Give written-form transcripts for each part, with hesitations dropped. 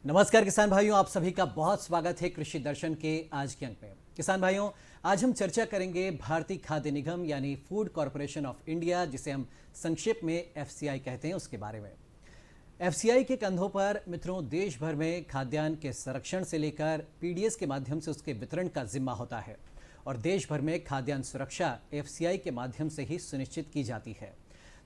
नमस्कार किसान भाइयों, आप सभी का बहुत स्वागत है कृषि दर्शन के आज के अंक में। किसान भाइयों, आज हम चर्चा करेंगे भारतीय खाद्य निगम यानी फूड कॉरपोरेशन ऑफ इंडिया, जिसे हम संक्षेप में एफसीआई कहते हैं, उसके बारे में। एफसीआई के कंधों पर मित्रों देश भर में खाद्यान्न के संरक्षण से लेकर पीडीएस के माध्यम से उसके वितरण का जिम्मा होता है और देश भर में खाद्यान्न सुरक्षा एफसीआई के माध्यम से ही सुनिश्चित की जाती है।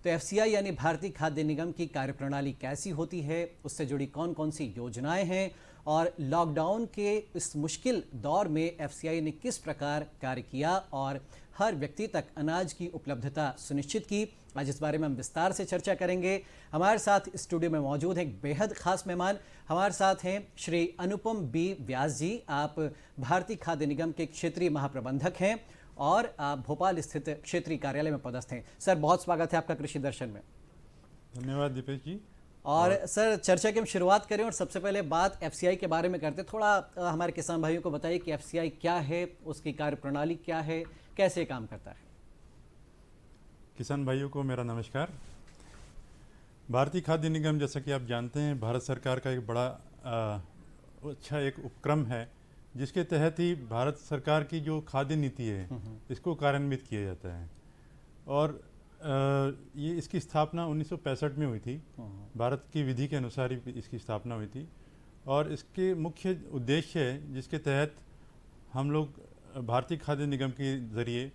तो एफसीआई यानी भारतीय खाद्य निगम की कार्यप्रणाली कैसी होती है, उससे जुड़ी कौन कौन सी योजनाएं हैं और लॉकडाउन के इस मुश्किल दौर में एफसीआई ने किस प्रकार कार्य किया और हर व्यक्ति तक अनाज की उपलब्धता सुनिश्चित की, आज इस बारे में हम विस्तार से चर्चा करेंगे। हमारे साथ स्टूडियो में मौजूद हैं एक बेहद खास मेहमान। हमारे साथ हैं श्री अनुपम बी व्यास जी। आप भारतीय खाद्य निगम के क्षेत्रीय महाप्रबंधक हैं और आप भोपाल स्थित क्षेत्रीय कार्यालय में पदस्थ हैं। सर, बहुत स्वागत है आपका कृषि दर्शन में। धन्यवाद दीपेश जी। और सर, चर्चा की हम शुरुआत करें और सबसे पहले बात एफसीआई के बारे में करते हैं। थोड़ा हमारे किसान भाइयों को बताइए कि एफसीआई क्या है, उसकी कार्यप्रणाली क्या है, कैसे काम करता है। किसान भाइयों को मेरा नमस्कार। भारतीय खाद्य निगम, जैसा कि आप जानते हैं, भारत सरकार का एक बड़ा अच्छा एक उपक्रम है, जिसके तहत ही भारत सरकार की जो खाद्य नीति है इसको कार्यान्वित किया जाता है। और ये इसकी स्थापना 1965 में हुई थी। भारत की विधि के अनुसार ही इसकी स्थापना हुई थी और इसके मुख्य उद्देश्य है जिसके तहत हम लोग भारतीय खाद्य निगम के ज़रिए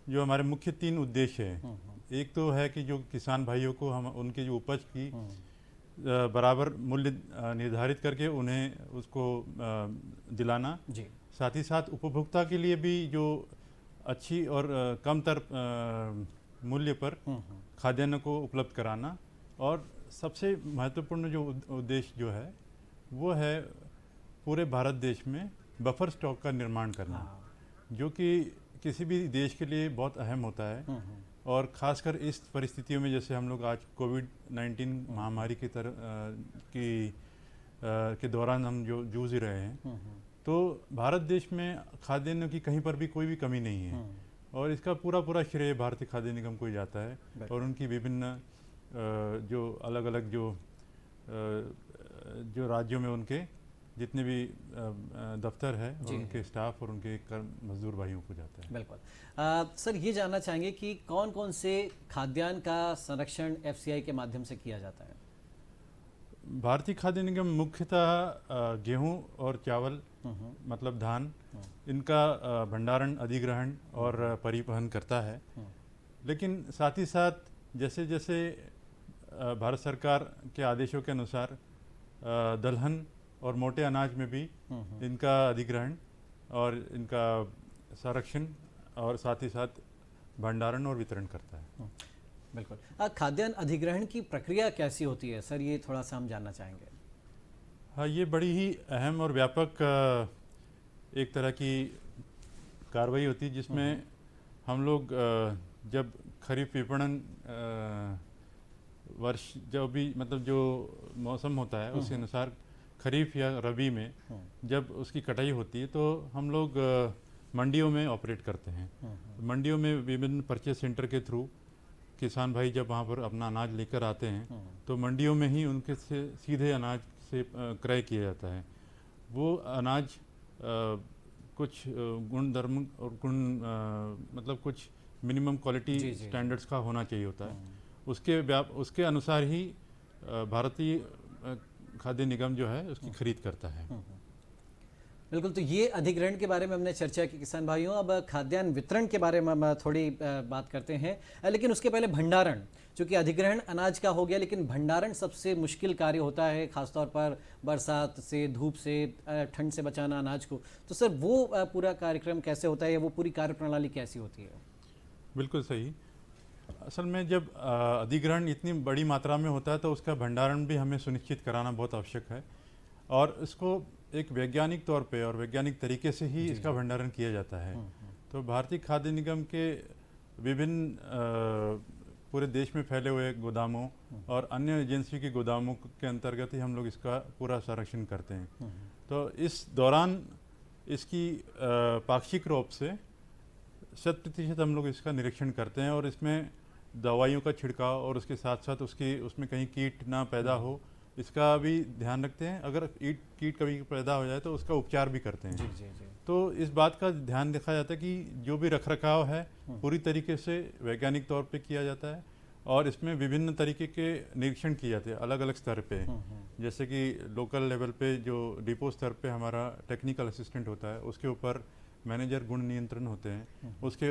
जो हमारे मुख्य 3 उद्देश्य हैं। एक तो है कि जो किसान भाइयों को हम उनके जो उपज की बराबर मूल्य निर्धारित करके उन्हें उसको दिलाना जी। साथ ही साथ उपभोक्ता के लिए भी जो अच्छी और कम दर मूल्य पर खाद्यान्न को उपलब्ध कराना। और सबसे महत्वपूर्ण जो उद्देश्य जो है वो है पूरे भारत देश में बफर स्टॉक का निर्माण करना, जो कि किसी भी देश के लिए बहुत अहम होता है। और ख़ासकर इस परिस्थितियों में, जैसे हम लोग आज कोविड-19 महामारी की के दौरान हम जो जूझ रहे हैं, तो भारत देश में खाद्यान्न की कहीं पर भी कोई भी कमी नहीं है और इसका पूरा श्रेय भारतीय खाद्य निगम को ही जाता है। और उनकी विभिन्न जो अलग अलग जो राज्यों में उनके जितने भी दफ्तर है और उनके स्टाफ और उनके मजदूर भाइयों को जाता है। बिल्कुल। सर, ये जानना चाहेंगे कि कौन कौन से खाद्यान्न का संरक्षण एफसीआई के माध्यम से किया जाता है। भारतीय खाद्य निगम मुख्यतः गेहूं और चावल, मतलब धान, इनका भंडारण, अधिग्रहण और परिवहन करता है। लेकिन साथ ही साथ जैसे जैसे भारत सरकार के आदेशों के अनुसार दलहन और मोटे अनाज में भी इनका अधिग्रहण और इनका संरक्षण और साथ ही साथ भंडारण और वितरण करता है। बिल्कुल। खाद्यान्न अधिग्रहण की प्रक्रिया कैसी होती है सर, ये थोड़ा सा हम जानना चाहेंगे। हाँ, ये बड़ी ही अहम और व्यापक एक तरह की कार्रवाई होती है, जिसमें हम लोग जब खरीफ विपणन वर्ष जो भी मतलब जो मौसम होता है उसके अनुसार खरीफ या रबी में जब उसकी कटाई होती है तो हम लोग मंडियों में ऑपरेट करते हैं। मंडियों में विभिन्न परचेज सेंटर के थ्रू किसान भाई जब वहाँ पर अपना अनाज लेकर आते हैं तो मंडियों में ही उनके से सीधे अनाज से क्रय किया जाता है। वो अनाज कुछ गुणधर्म और मतलब कुछ मिनिमम क्वालिटी स्टैंडर्ड्स का होना चाहिए होता है। उसके अनुसार ही भारतीय खाद्य निगम जो है उसकी खरीद करता है। बिल्कुल। तो ये अधिग्रहण के बारे में हमने चर्चा की किसान भाइयों। अब खाद्यान्न वितरण के बारे में हम थोड़ी बात करते हैं, लेकिन उसके पहले भंडारण। चूँकि अधिग्रहण अनाज का हो गया, लेकिन भंडारण सबसे मुश्किल कार्य होता है, खासतौर पर बरसात से, धूप से, ठंड से बचाना अनाज को। तो सर, वो पूरा कार्यक्रम कैसे होता है या वो पूरी कार्यप्रणाली कैसी होती है? बिल्कुल सही। असल में जब अधिग्रहण इतनी बड़ी मात्रा में होता है तो उसका भंडारण भी हमें सुनिश्चित कराना बहुत आवश्यक है और इसको एक वैज्ञानिक तौर पे और वैज्ञानिक तरीके से ही इसका भंडारण किया जाता है। तो भारतीय खाद्य निगम के विभिन्न पूरे देश में फैले हुए गोदामों और अन्य एजेंसी के गोदामों के अंतर्गत ही हम लोग इसका पूरा संरक्षण करते हैं। तो इस दौरान इसकी पाक्षिक रूप से 100% हम लोग इसका निरीक्षण करते हैं और इसमें दवाइयों का छिड़काव और उसके साथ साथ उसमें कहीं कीट ना पैदा हो इसका भी ध्यान रखते हैं। अगर कीट कभी पैदा हो जाए तो उसका उपचार भी करते हैं। जी जी जी। तो इस बात का ध्यान रखा जाता है कि जो भी रखरखाव है पूरी तरीके से वैज्ञानिक तौर पे किया जाता है, और इसमें विभिन्न तरीके के निरीक्षण किए जाते हैं अलग अलग स्तर पे। जैसे कि लोकल लेवल पे जो डिपो स्तर पे हमारा टेक्निकल असिस्टेंट होता है, उसके ऊपर मैनेजर गुण नियंत्रण होते हैं, उसके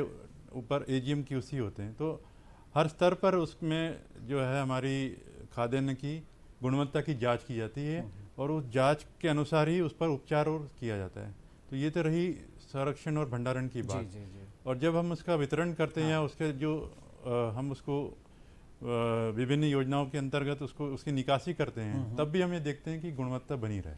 ऊपर एजीएम क्यूसी होते हैं। तो हर स्तर पर उसमें जो है हमारी खाद्यान्न की गुणवत्ता की जांच की जाती है, और उस जांच के अनुसार ही उस पर उपचार और किया जाता है। तो ये तो रही संरक्षण और भंडारण की बात। जी जी। और जब हम उसका वितरण करते हैं या उसके जो हम उसको विभिन्न योजनाओं के अंतर्गत उसको उसकी निकासी करते हैं, तब भी हम ये देखते हैं कि गुणवत्ता बनी रहे।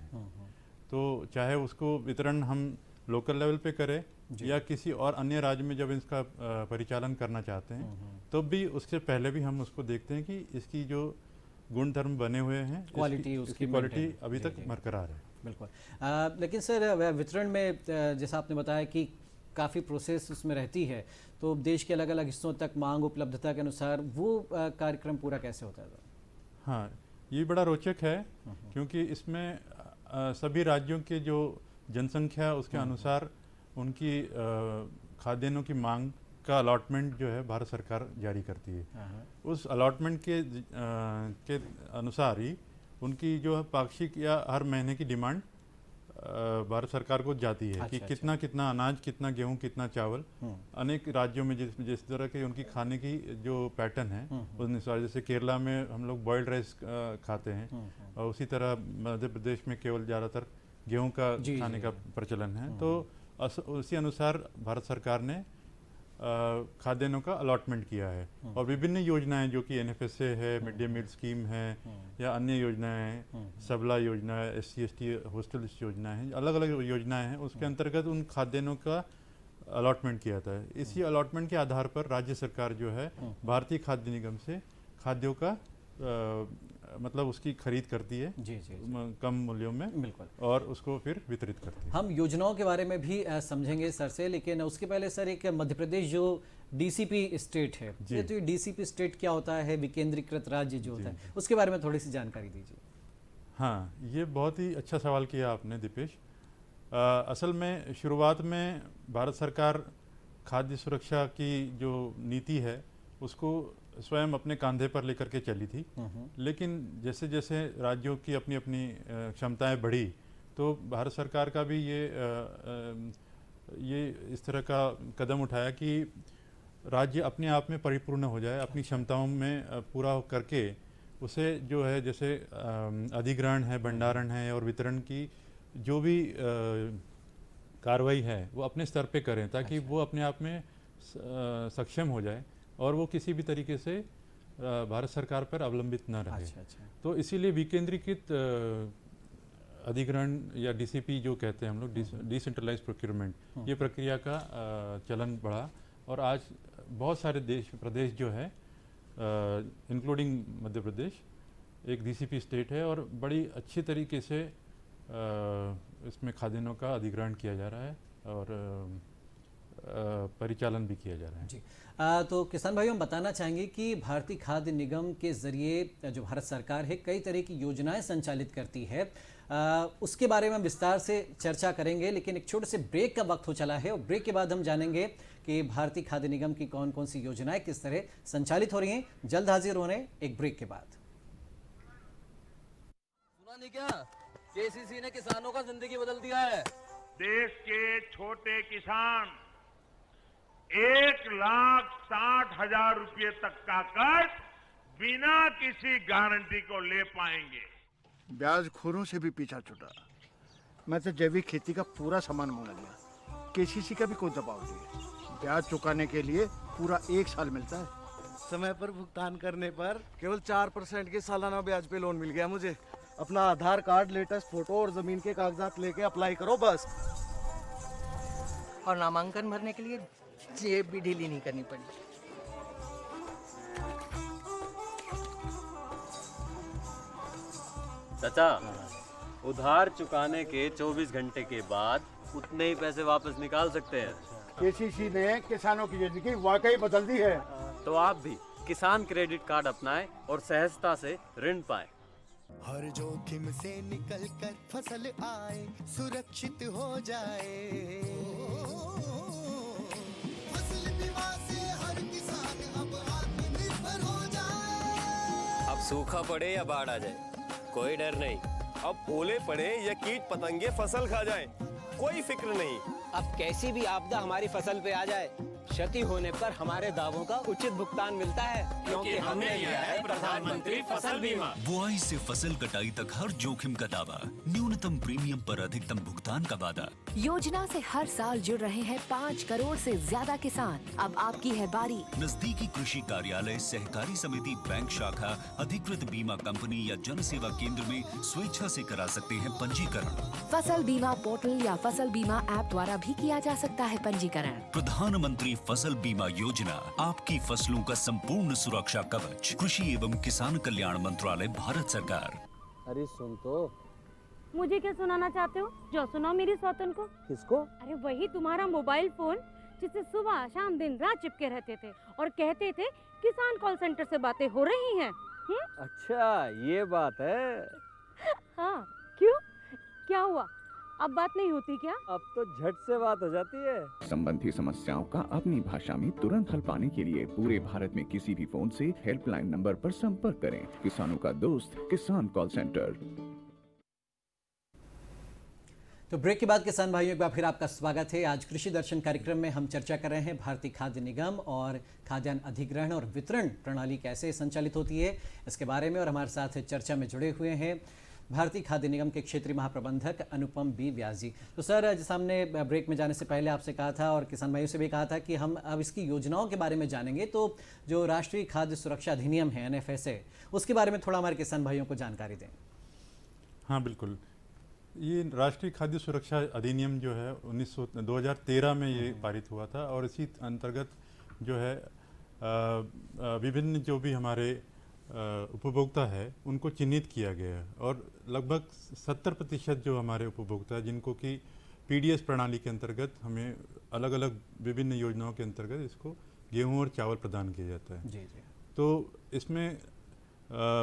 तो चाहे उसको वितरण हम लोकल लेवल पे करें या किसी और अन्य राज्य में जब इसका परिचालन करना चाहते हैं, तो भी उससे पहले भी हम उसको देखते हैं कि इसकी जो गुण धर्म बने हुए हैं, क्वालिटी उसकी क्वालिटी अभी तक बरकरार है। बिल्कुल। लेकिन सर वितरण में जैसा आपने बताया कि काफ़ी प्रोसेस उसमें रहती है, तो देश के अलग अलग हिस्सों तक मांग उपलब्धता के अनुसार वो कार्यक्रम पूरा कैसे होता है? हाँ, ये बड़ा रोचक है, क्योंकि इसमें सभी राज्यों के जो जनसंख्या उसके अनुसार उनकी खाद्यान्नों की मांग का अलॉटमेंट जो है भारत सरकार जारी करती है। उस अलॉटमेंट के अनुसार ही उनकी जो है पाक्षिक या हर महीने की डिमांड भारत सरकार को जाती है। कि कितना कितना अनाज, कितना गेहूं, कितना चावल अनेक राज्यों में जिस तरह के उनकी खाने की जो पैटर्न है उस अनुसार। जैसे केरला में हम लोग बॉइल्ड राइस खाते हैं, और उसी तरह मध्य प्रदेश में केवल ज़्यादातर गेहूं का खाने का प्रचलन है। तो उसी अनुसार भारत सरकार ने खाद्यान्नों का अलॉटमेंट किया है। और विभिन्न योजनाएं जो कि एनएफएसए है, मिड डे मील स्कीम है, या अन्य योजनाएं हैं, सबला योजना है, SC/ST हॉस्टल योजना है, अलग अलग योजनाएं हैं, उसके अंतर्गत उन खाद्यान्नों का अलॉटमेंट किया जाता है। इसी अलॉटमेंट के आधार पर राज्य सरकार जो है भारतीय खाद्य निगम से खाद्यों का मतलब उसकी खरीद करती है जी जी। कम मूल्यों में, बिल्कुल, और उसको फिर वितरित करती है। हम योजनाओं के बारे में भी समझेंगे सर से, लेकिन उसके पहले सर एक मध्य प्रदेश जो DCP स्टेट है, ये तो ये DCP स्टेट क्या होता है, विकेंद्रीकृत राज्य जो होता है, उसके बारे में थोड़ी सी जानकारी दीजिए। हाँ, ये बहुत ही अच्छा सवाल किया आपने दीपेश। असल में शुरुआत में भारत सरकार खाद्य सुरक्षा की जो नीति है उसको स्वयं अपने कंधे पर लेकर के चली थी। लेकिन जैसे जैसे राज्यों की अपनी अपनी क्षमताएं बढ़ी, तो भारत सरकार का भी ये इस तरह का कदम उठाया कि राज्य अपने आप में परिपूर्ण हो जाए, अपनी क्षमताओं में पूरा करके उसे जो है जैसे अधिग्रहण है, भंडारण है और वितरण की जो भी कार्रवाई है वो अपने स्तर पे करें, ताकि वो अपने आप में सक्षम हो जाए और वो किसी भी तरीके से भारत सरकार पर अवलंबित न रहे। तो इसीलिए विकेंद्रीकृत अधिग्रहण या DCP जो कहते हैं हम लोग, डिसेंट्रलाइज प्रोक्योरमेंट, ये प्रक्रिया का चलन बढ़ा। और आज बहुत सारे प्रदेश जो है इंक्लूडिंग मध्य प्रदेश एक DCP स्टेट है, और बड़ी अच्छी तरीके से इसमें खाद्यान्नों का अधिग्रहण किया जा रहा है और परिचालन भी किया जा रहा है। जी, तो किसान भाइयों, हम बताना चाहेंगे कि भारतीय खाद्य निगम के जरिए जो भारत सरकार है कई तरह की योजनाएं संचालित करती है, उसके बारे में हम विस्तार से चर्चा करेंगे। लेकिन एक छोटे से ब्रेक का वक्त हो चला है, और ब्रेक के बाद हम जानेंगे कि भारतीय खाद्य निगम की कौन कौन सी योजनाएं किस तरह संचालित हो रही हैं। जल्द हाजिर हो रहे हैं एक ब्रेक के बाद। सुना नहीं क्या, KCC ने किसानों का जिंदगी बदल दिया है। देश के छोटे किसान 1,60,000 रुपये तक का कर्ज बिना किसी गारंटी को ले पाएंगे। ब्याज खोरों से भी पीछा छुटा। मैं तो जैविक खेती का पूरा सामान मंगा लिया, KCC का भी कोई दबाव नहीं। ब्याज चुकाने के लिए पूरा 1 साल मिलता है। समय पर भुगतान करने पर केवल 4% के सालाना ब्याज पे लोन मिल गया मुझे। अपना आधार कार्ड, लेटेस्ट फोटो और जमीन के कागजात लेके अप्लाई करो बस। और नामांकन भरने के लिए जेब भी ढीली नहीं करनी पड़ी। चाचा, उधार चुकाने के 24 घंटे के बाद उतने ही पैसे वापस निकाल सकते हैं। KCC ने किसानों की जिंदगी वाकई बदल दी है। तो आप भी किसान क्रेडिट कार्ड अपनाएं और सहजता से ऋण पाएं। हर जोखिम से निकल कर फसल आए, सुरक्षित हो जाए। फसल बीमा से हर किसान अब आत्मनिर्भर हो जाए। अब सूखा पड़े या बाढ़ आ जाए, कोई डर नहीं। अब ओले पड़े या कीट पतंगे फसल खा जाए, कोई फिक्र नहीं। अब कैसी भी आपदा हमारी फसल पे आ जाए, क्षति होने पर हमारे दावों का उचित भुगतान मिलता है, क्योंकि हमने लिया है प्रधानमंत्री फसल बीमा। बुआई से फसल कटाई तक हर जोखिम का दावा, न्यूनतम प्रीमियम पर अधिकतम भुगतान का वादा। योजना से हर साल जुड़ रहे हैं 5 करोड़ से ज्यादा किसान। अब आपकी है बारी। नजदीकी कृषि कार्यालय, सहकारी समिति, बैंक शाखा, अधिकृत बीमा कंपनी या जन सेवा केंद्र में स्वेच्छा से करा सकते हैं पंजीकरण। फसल बीमा पोर्टल या फसल बीमा ऐप द्वारा भी किया जा सकता है पंजीकरण। प्रधानमंत्री फसल बीमा योजना, आपकी फसलों का संपूर्ण सुरक्षा कवच। कृषि एवं किसान कल्याण मंत्रालय, भारत सरकार। अरे सुन तो। मुझे क्या सुनाना चाहते हो? जो सुनाओ मेरी सौतन को। किसको? अरे वही तुम्हारा मोबाइल फोन जिससे सुबह शाम दिन रात चिपके रहते थे और कहते थे किसान कॉल सेंटर से बातें हो रही हैं। अच्छा ये बात है। हाँ क्यों, क्या हुआ? अब बात नहीं होती क्या? अब तो झट से बात हो जाती है। संबंधी समस्याओं का अपनी भाषा में तुरंत हल पाने के लिए पूरे भारत में किसी भी फोन से हेल्पलाइन नंबर पर संपर्क करें। किसानों का दोस्त, किसान कॉल सेंटर। तो ब्रेक के बाद किसान भाइयों एक बार फिर आपका स्वागत है। आज कृषि दर्शन कार्यक्रम में हम चर्चा कर रहे हैं भारतीय खाद्य निगम और खाद्यान्न अधिग्रहण और वितरण प्रणाली कैसे संचालित होती है, इसके बारे में। और हमारे साथ चर्चा में जुड़े हुए हैं भारतीय खाद्य निगम के क्षेत्रीय महाप्रबंधक अनुपम बी व्यास जी। तो सर, जैसे हमने ब्रेक में जाने से पहले आपसे कहा था और किसान भाइयों से भी कहा था कि हम अब इसकी योजनाओं के बारे में जानेंगे, तो जो राष्ट्रीय खाद्य सुरक्षा अधिनियम है NFSA, उसके बारे में थोड़ा हमारे किसान भाइयों को जानकारी दें। हाँ बिल्कुल, ये राष्ट्रीय खाद्य सुरक्षा अधिनियम जो है 2013 में ये पारित हुआ था और इसी अंतर्गत जो है विभिन्न जो भी हमारे उपभोक्ता है उनको चिन्हित किया गया है और लगभग 70% जो हमारे उपभोक्ता जिनको कि PDS प्रणाली के अंतर्गत हमें अलग अलग विभिन्न योजनाओं के अंतर्गत इसको गेहूं और चावल प्रदान किया जाता है। जी जी। तो इसमें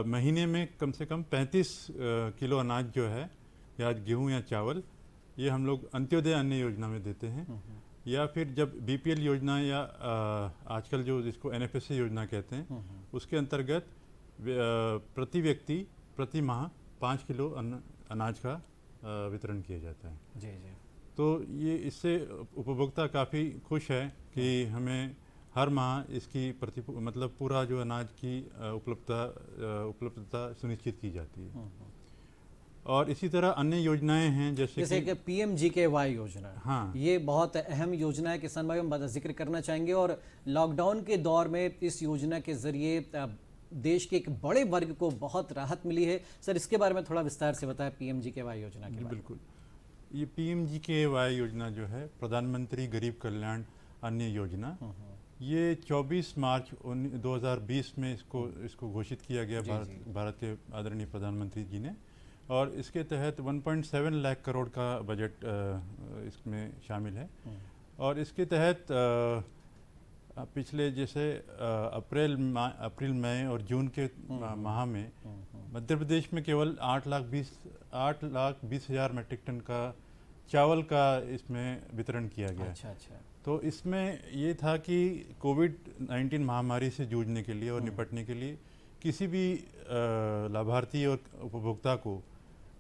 महीने में कम से कम 35 किलो अनाज जो है या गेहूं या चावल, ये हम लोग अंत्योदय अन्न योजना में देते हैं, या फिर जब BPL योजना या आजकल जो जिसको NFSA योजना कहते हैं उसके अंतर्गत प्रति व्यक्ति प्रति माह 5 किलो अनाज का वितरण किया जाता है। जी जी। तो ये इससे उपभोक्ता काफ़ी खुश है कि हमें हर माह इसकी मतलब पूरा जो अनाज की उपलब्धता सुनिश्चित की जाती है। और इसी तरह अन्य योजनाएं हैं जैसे कि PMGKY योजना। हाँ, ये बहुत अहम योजना है, किसान भाइयों हम जिक्र करना चाहेंगे। और लॉकडाउन के दौर में इस योजना के जरिए देश के एक बड़े वर्ग को बहुत राहत मिली है। सर, इसके बारे में थोड़ा विस्तार से बताएं PMGKY योजना के बारे में। बिल्कुल, ये PMGKY योजना जो है प्रधानमंत्री गरीब कल्याण अन्न योजना, ये 24 मार्च 2020 में इसको घोषित किया गया भारत के आदरणीय प्रधानमंत्री जी ने। और इसके तहत 1.7 लाख करोड़ का बजट इसमें शामिल है। और इसके तहत पिछले जैसे अप्रैल, मई और जून के माह में मध्य प्रदेश में केवल 8,20,000 मैट्रिक टन का चावल का इसमें वितरण किया गया। अच्छा। तो इसमें ये था कि कोविड-19 महामारी से जूझने के लिए और निपटने के लिए किसी भी लाभार्थी और उपभोक्ता को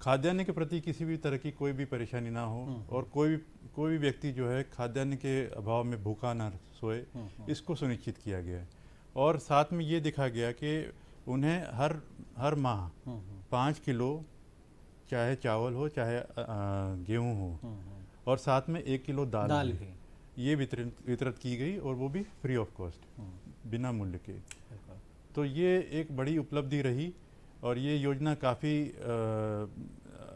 खाद्यान्न के प्रति किसी भी तरह की कोई भी परेशानी ना हो और कोई भी व्यक्ति जो है खाद्यान्न के अभाव में भूखा ना सोए, इसको सुनिश्चित किया गया है। और साथ में ये दिखा गया कि उन्हें हर माह 5 किलो चाहे चावल हो चाहे गेहूं हो और साथ में 1 किलो दाल भी ये वितरित की गई, और वो भी फ्री ऑफ कॉस्ट, बिना मूल्य के। तो ये एक बड़ी उपलब्धि रही और ये योजना काफ़ी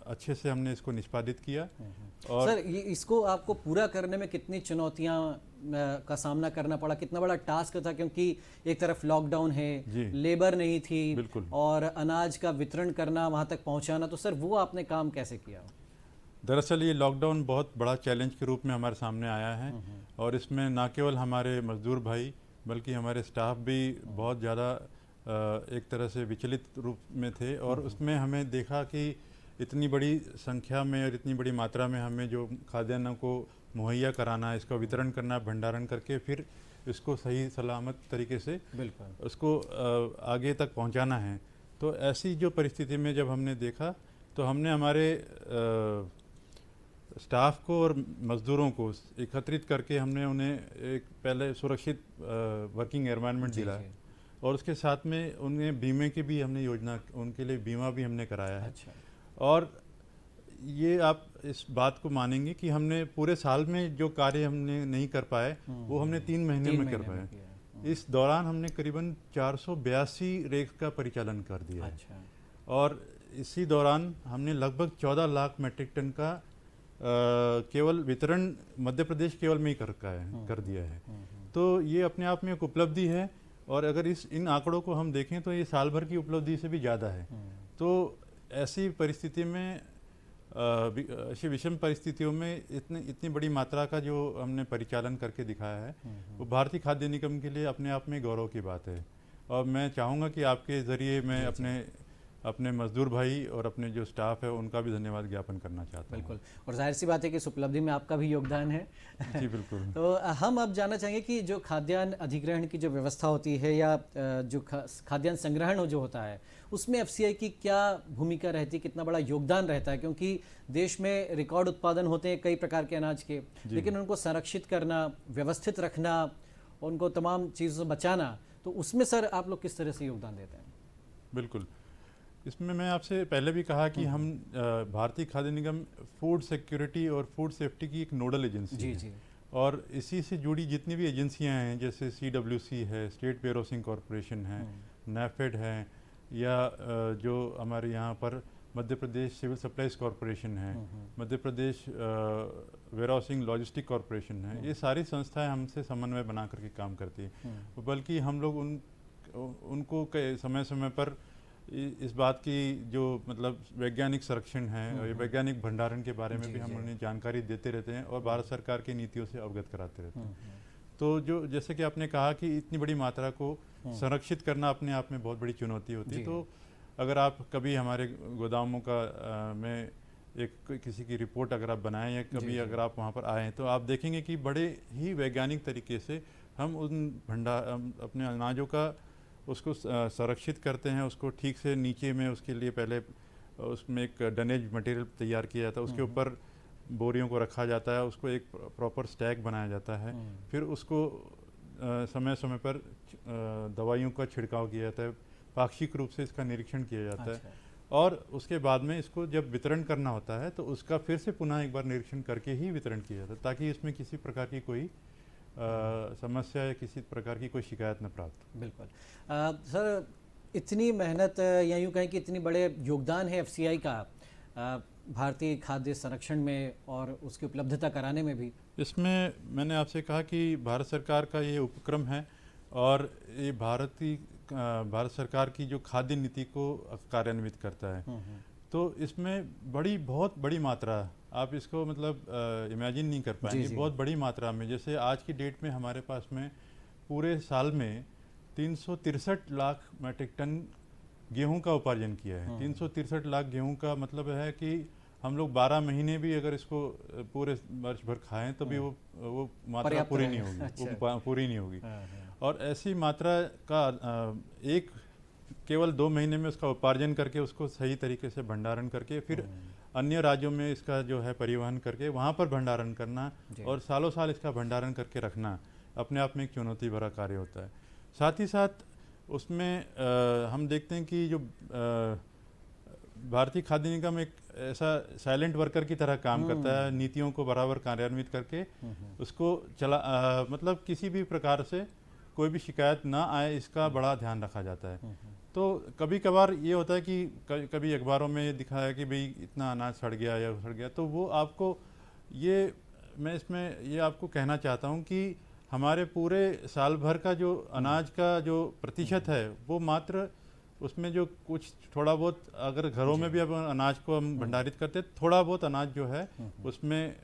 अच्छे से हमने इसको निष्पादित किया। और सर, इसको आपको पूरा करने में कितनी चुनौतियां का सामना करना पड़ा, कितना बड़ा टास्क था? क्योंकि एक तरफ लॉकडाउन है, लेबर नहीं थी और अनाज का वितरण करना, वहां तक पहुंचाना, तो सर वो आपने काम कैसे किया? दरअसल ये लॉकडाउन बहुत बड़ा चैलेंज के रूप में हमारे सामने आया है और इसमें न केवल हमारे मजदूर भाई बल्कि हमारे स्टाफ भी बहुत ज़्यादा एक तरह से विचलित रूप में थे, और उसमें हमें देखा कि इतनी बड़ी संख्या में और इतनी बड़ी मात्रा में हमें जो खाद्यान्नों को मुहैया कराना है, इसका वितरण करना, भंडारण करके फिर इसको सही सलामत तरीके से बिल्कुल उसको आगे तक पहुंचाना है। तो ऐसी जो परिस्थिति में जब हमने देखा तो हमने हमारे स्टाफ को और मज़दूरों को एकत्रित करके हमने उन्हें एक पहले सुरक्षित वर्किंग एनवायरनमेंट दिला, और उसके साथ में उन्हें बीमे की भी हमने योजना, उनके लिए बीमा भी हमने कराया है। अच्छा। और ये आप इस बात को मानेंगे कि हमने पूरे साल में जो कार्य हमने नहीं कर पाए वो हमने 3 महीने में कर पाए। इस दौरान हमने करीबन 482 रेक का परिचालन कर दिया है। अच्छा। और इसी दौरान हमने लगभग 14 लाख मेट्रिक टन का केवल वितरण मध्य प्रदेश केवल में ही कर दिया है। तो ये अपने आप में एक उपलब्धि है, और अगर इन आंकड़ों को हम देखें तो ये साल भर की उपलब्धि से भी ज़्यादा है। तो ऐसी परिस्थिति में, ऐसी विषम परिस्थितियों में इतनी बड़ी मात्रा का जो हमने परिचालन करके दिखाया है, वो भारतीय खाद्य निगम के लिए अपने आप में गौरव की बात है। और मैं चाहूँगा कि आपके ज़रिए मैं अपने मजदूर भाई और अपने जो स्टाफ है उनका भी धन्यवाद ज्ञापन करना चाहता हूँ। बिल्कुल, और जाहिर सी बात है कि इस उपलब्धि में आपका भी योगदान है। जी बिल्कुल। तो हम अब जानना चाहेंगे कि जो खाद्यान्न अधिग्रहण की जो व्यवस्था होती है, या जो खाद्यान्न संग्रहण जो होता है, उसमें एफसीआई की क्या भूमिका रहती है, कितना बड़ा योगदान रहता है? क्योंकि देश में रिकॉर्ड उत्पादन होते हैं कई प्रकार के अनाज के, लेकिन उनको संरक्षित करना, व्यवस्थित रखना, उनको तमाम चीज़ों से बचाना, तो उसमें सर आप लोग किस तरह से योगदान देते हैं? बिल्कुल, इसमें मैं आपसे पहले भी कहा कि हम भारतीय खाद्य निगम फूड सिक्योरिटी और फूड सेफ्टी की एक नोडल एजेंसी है। और इसी से जुड़ी जितनी भी एजेंसियां हैं, जैसे CWC है, स्टेट वेयरहाउसिंग कॉरपोरेशन है, NAFED है, या जो हमारे यहाँ पर Madhya Pradesh civil supplies corporation है, Madhya Pradesh warehousing logistic corporation है, ये सारी संस्थाएं हमसे समन्वय बना करके काम करती है। बल्कि हम लोग उनको समय समय पर इस बात की जो मतलब वैज्ञानिक संरक्षण है और वैज्ञानिक भंडारण के बारे में भी हम उन्हें जानकारी देते रहते हैं और भारत सरकार की नीतियों से अवगत कराते रहते हैं। तो जो जैसे कि आपने कहा कि इतनी बड़ी मात्रा को संरक्षित करना अपने आप में बहुत बड़ी चुनौती होती है। तो अगर आप कभी हमारे गोदामों का में किसी की रिपोर्ट अगर आप बनाएं, या कभी अगर आप वहाँ पर आएँ, तो आप देखेंगे कि बड़े ही वैज्ञानिक तरीके से हम अपने अनाजों का उसको संरक्षित करते हैं। उसको ठीक से नीचे में उसके लिए पहले उसमें एक डनेज मटेरियल तैयार किया जाता है, उसके ऊपर बोरियों को रखा जाता है, उसको एक प्रॉपर स्टैक बनाया जाता है, फिर उसको समय समय पर दवाइयों का छिड़काव किया जाता है, पाक्षिक रूप से इसका निरीक्षण किया जाता है, और उसके बाद में इसको जब वितरण करना होता है तो उसका फिर से पुनः एक बार निरीक्षण करके ही वितरण किया जाता है, ताकि इसमें किसी प्रकार की कोई समस्या या किसी प्रकार की कोई शिकायत न प्राप्त। बिल्कुल सर, इतनी मेहनत या यूँ कहें कि इतनी बड़े योगदान है एफसीआई का भारतीय खाद्य संरक्षण में और उसकी उपलब्धता कराने में भी। इसमें मैंने आपसे कहा कि भारत सरकार का ये उपक्रम है, और ये भारत सरकार की जो खाद्य नीति को कार्यान्वित करता है। तो इसमें बहुत बड़ी मात्रा, आप इसको मतलब इमेजिन नहीं कर पाएंगे, बहुत बड़ी मात्रा में। जैसे आज की डेट में हमारे पास में पूरे साल में 363 लाख मेट्रिक टन गेहूं का उपार्जन किया है। 363 लाख गेहूं का मतलब है कि हम लोग 12 महीने भी अगर इसको पूरे वर्ष भर खाएं तो भी वो मात्रा पूरी नहीं होगी। वो पूरी नहीं होगी। और ऐसी मात्रा का केवल 2 महीने में उसका उपार्जन करके उसको सही तरीके से भंडारण करके फिर अन्य राज्यों में इसका जो है परिवहन करके वहाँ पर भंडारण करना और सालों साल इसका भंडारण करके रखना अपने आप में एक चुनौती भरा कार्य होता है। साथ ही साथ उसमें हम देखते हैं कि जो भारतीय खाद्य निगम एक ऐसा साइलेंट वर्कर की तरह काम करता है, नीतियों को बराबर कार्यान्वित करके उसको मतलब किसी भी प्रकार से कोई भी शिकायत ना आए, इसका बड़ा ध्यान रखा जाता है। तो कभी कभार ये होता है कि कभी अखबारों में ये दिखाया कि भाई इतना अनाज सड़ गया या सड़ गया, तो वो आपको मैं इसमें ये आपको कहना चाहता हूँ कि हमारे पूरे साल भर का जो अनाज का जो प्रतिशत है वो मात्र उसमें जो कुछ थोड़ा बहुत, अगर घरों में भी अब अनाज को हम भंडारित करते हैं, थोड़ा बहुत अनाज जो है उसमें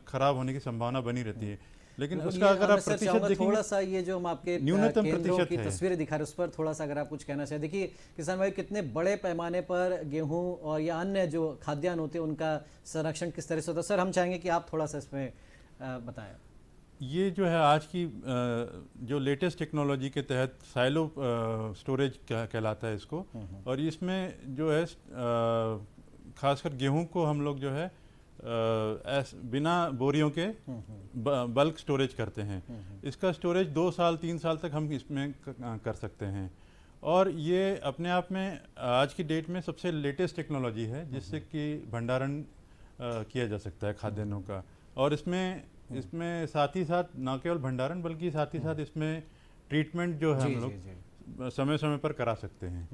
खराब होने की संभावना बनी रहती है। लेकिन बिल्कुल, उसका ये अगर मैं आप सर प्रतिशत चाहूंगा देखेंगे, थोड़ा सा ये जो हम आपके न्यूनतम केंद्रों प्रतिशत की है। तस्वीरें दिखा रहे हैं, उस पर थोड़ा सा अगर आप कुछ कहना चाहें। देखिए किसान भाई, कितने बड़े पैमाने पर गेहूं और या अन्य जो खाद्यान्न होते हैं उनका संरक्षण किस तरह से होता है, सर हम चाहेंगे कि आप थोड़ा सा इसमें बताएं। ये जो है आज की जो लेटेस्ट टेक्नोलॉजी के तहत साइलो स्टोरेज कहलाता है इसको, और इसमें जो है खासकर गेहूं को हम लोग जो है बिना बोरियों के बल्क स्टोरेज करते हैं। इसका स्टोरेज 2 साल 3 साल तक हम इसमें कर सकते हैं, और ये अपने आप में आज की डेट में सबसे लेटेस्ट टेक्नोलॉजी है जिससे कि भंडारण किया जा सकता है खाद्यान्नों का। और इसमें साथ ही साथ न केवल भंडारण बल्कि साथ ही साथ इसमें ट्रीटमेंट जो है हम लोग समय समय पर करा सकते हैं।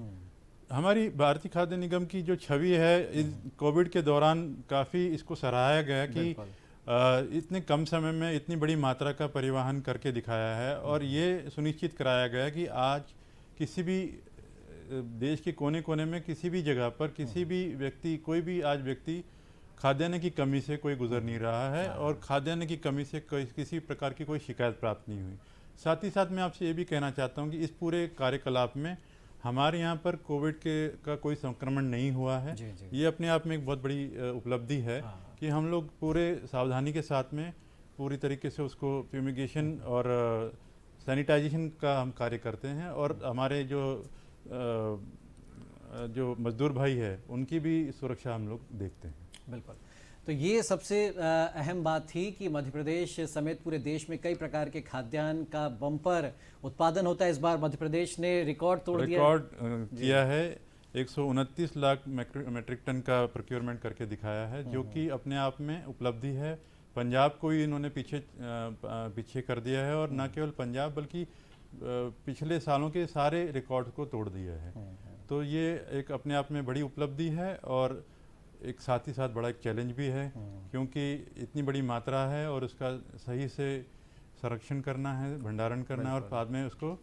हमारी भारतीय खाद्य निगम की जो छवि है इस कोविड के दौरान काफ़ी इसको सराहा गया कि इतने कम समय में इतनी बड़ी मात्रा का परिवहन करके दिखाया है, और ये सुनिश्चित कराया गया कि आज किसी भी देश के कोने कोने में किसी भी जगह पर किसी भी व्यक्ति, कोई भी आज व्यक्ति खाद्यान्न की कमी से कोई गुजर नहीं रहा है, और खाद्यान्न की कमी से किसी प्रकार की कोई शिकायत प्राप्त नहीं हुई। साथ ही साथ मैं आपसे ये भी कहना चाहता हूँ कि इस पूरे कार्यकलाप में हमारे यहाँ पर कोविड का कोई संक्रमण नहीं हुआ है। ये अपने आप में एक बहुत बड़ी उपलब्धि है कि हम लोग पूरे सावधानी के साथ में पूरी तरीके से उसको फ्यूमिगेशन और सैनिटाइजेशन का हम कार्य करते हैं, और हमारे जो मजदूर भाई है उनकी भी सुरक्षा हम लोग देखते हैं। बिल्कुल, तो ये सबसे अहम बात थी कि मध्य प्रदेश समेत पूरे देश में कई प्रकार के खाद्यान्न का बम्पर उत्पादन होता है। इस बार मध्य प्रदेश ने रिकॉर्ड तोड़ किया है। 129 लाख मेट्रिक टन का प्रोक्योरमेंट करके दिखाया है, जो कि अपने आप में उपलब्धि है। पंजाब को ही इन्होंने पीछे कर दिया है, और न केवल पंजाब बल्कि पिछले सालों के सारे रिकॉर्ड को तोड़ दिया है। तो ये एक अपने आप में बड़ी उपलब्धि है, और एक साथ ही साथ बड़ा एक चैलेंज भी है, क्योंकि इतनी बड़ी मात्रा है और उसका सही से संरक्षण करना है, भंडारण करना है, और बाद में उसको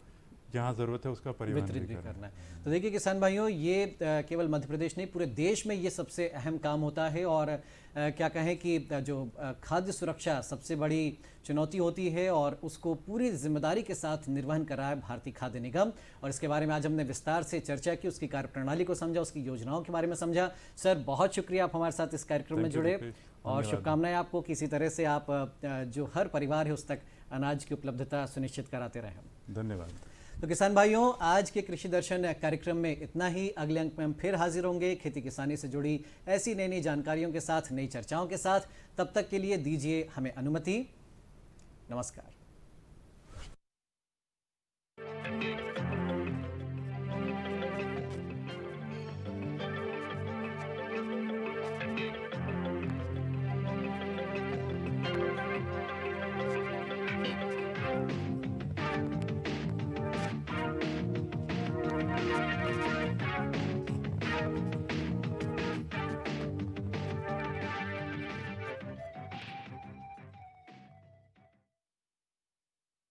जहाँ ज़रूरत है उसका परिवहन भी करना है। तो देखिए किसान भाइयों, ये केवल मध्य प्रदेश नहीं, पूरे देश में ये सबसे अहम काम होता है, और क्या कहें कि जो खाद्य सुरक्षा सबसे बड़ी चुनौती होती है, और उसको पूरी जिम्मेदारी के साथ निर्वहन कर रहा है भारतीय खाद्य निगम। और इसके बारे में आज हमने विस्तार से चर्चा की, उसकी कार्यप्रणाली को समझा, उसकी योजनाओं के बारे में समझा। सर बहुत शुक्रिया, आप हमारे साथ इस कार्यक्रम में जुड़े, और शुभकामनाएं आपको कि इसी तरह से आप जो हर परिवार है उस तक अनाज की उपलब्धता सुनिश्चित कराते रहें। धन्यवाद। तो किसान भाइयों, आज के कृषि दर्शन कार्यक्रम में इतना ही। अगले अंक में हम फिर हाजिर होंगे खेती किसानी से जुड़ी ऐसी नई नई जानकारियों के साथ, नई चर्चाओं के साथ। तब तक के लिए दीजिए हमें अनुमति। नमस्कार।